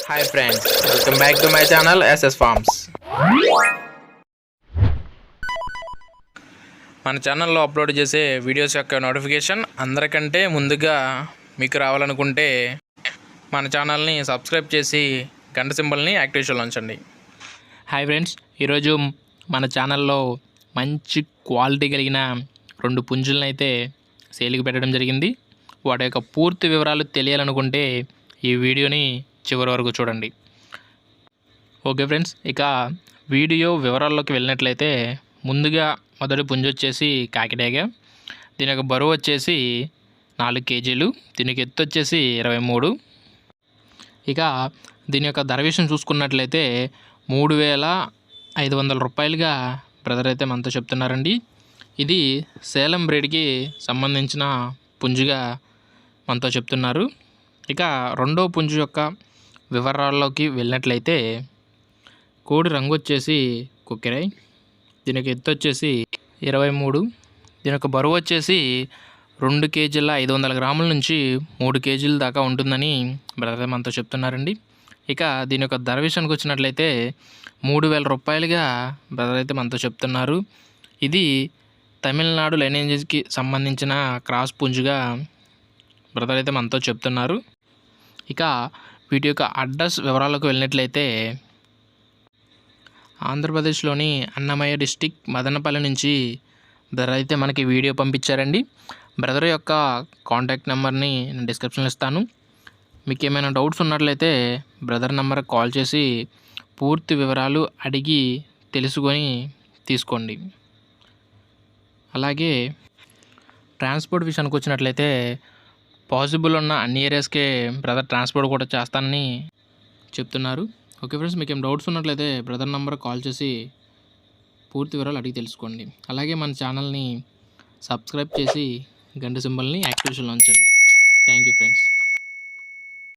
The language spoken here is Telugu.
Hi friends, welcome back to my channel SS Farms. మన ఛానల్లో అప్లోడ్ చేసే వీడియోస్ యొక్క నోటిఫికేషన్ అందరికంటే ముందుగా మీకు రావాలనుకుంటే మన ఛానల్ని సబ్స్క్రైబ్ చేసి గంట సింబల్ని యాక్టివేషన్లో ఉంచండి. హాయ్ ఫ్రెండ్స్, ఈరోజు మన ఛానల్లో మంచి క్వాలిటీ కలిగిన 2 పుంజులను అయితే సేల్కి పెట్టడం జరిగింది. వాటి యొక్క పూర్తి వివరాలు తెలియాలనుకుంటే ఈ వీడియోని చివరి వరకు చూడండి. ఓకే ఫ్రెండ్స్, ఇక వీడియో వివరాల్లోకి వెళ్ళినట్లయితే ముందుగా మొదటి పుంజు వచ్చేసి కాకిడాగ. దీని యొక్క బరువు వచ్చేసి 4 కేజీలు, దీనికి ఎత్తు వచ్చేసి 23. ఇక దీని యొక్క ధర విషయం చూసుకున్నట్లయితే 3,500 రూపాయలుగా బ్రదర్ అయితే మనతో చెప్తున్నారండి. ఇది సేలం బ్రీడ్కి సంబంధించిన పుంజుగా మనతో చెప్తున్నారు. ఇక రెండో పుంజు యొక్క వివరాల్లోకి వెళ్ళినట్లయితే కోడి రంగు వచ్చేసి కుక్కిరాయ్, దీనికి ఎత్తు వచ్చేసి 23. దీని యొక్క బరువు వచ్చేసి 2 కేజీల 500 గ్రాముల నుంచి 3 కేజీల దాకా ఉంటుందని బ్రదర్ మనతో చెప్తున్నారండి. ఇక దీని యొక్క ధర విషయానికి వచ్చినట్లయితే 3,000 రూపాయలుగా బ్రదర్ అయితే మనతో చెప్తున్నారు. ఇది తమిళనాడు లైనేజెస్కి సంబంధించిన క్రాస్ పుంజుగా బ్రదర్ అయితే మనతో చెప్తున్నారు. ఇక వీటి యొక్క అడ్రస్ వివరాలకు వెళ్ళినట్లయితే ఆంధ్రప్రదేశ్లోని అన్నమయ్య డిస్టిక్ మదనపల్లి నుంచి బ్రదర్ అయితే మనకి వీడియో పంపించారండి. బ్రదర్ యొక్క కాంటాక్ట్ నెంబర్ని నేను డిస్క్రిప్షన్లో ఇస్తాను. మీకు ఏమైనా డౌట్స్ ఉన్నట్లయితే బ్రదర్ నెంబర్కి కాల్ చేసి పూర్తి వివరాలు అడిగి తెలుసుకొని తీసుకోండి. అలాగే ట్రాన్స్పోర్ట్ విషయానికి వచ్చినట్లయితే పాసిబుల్ ఉన్న అన్ని ఏరియాస్కే బ్రదర్ ట్రాన్స్పోర్ట్ కూడా చేస్తానని చెప్తున్నారు. ఓకే ఫ్రెండ్స్, మీకు ఏం డౌట్స్ ఉన్నట్లయితే బ్రదర్ నెంబర్ కాల్ చేసి పూర్తి వివరాలు అడిగి తెలుసుకోండి. అలాగే మన ఛానల్ని సబ్స్క్రైబ్ చేసి గంట సింబల్ని యాక్టివేషన్లో ఉంచండి. Thank you friends.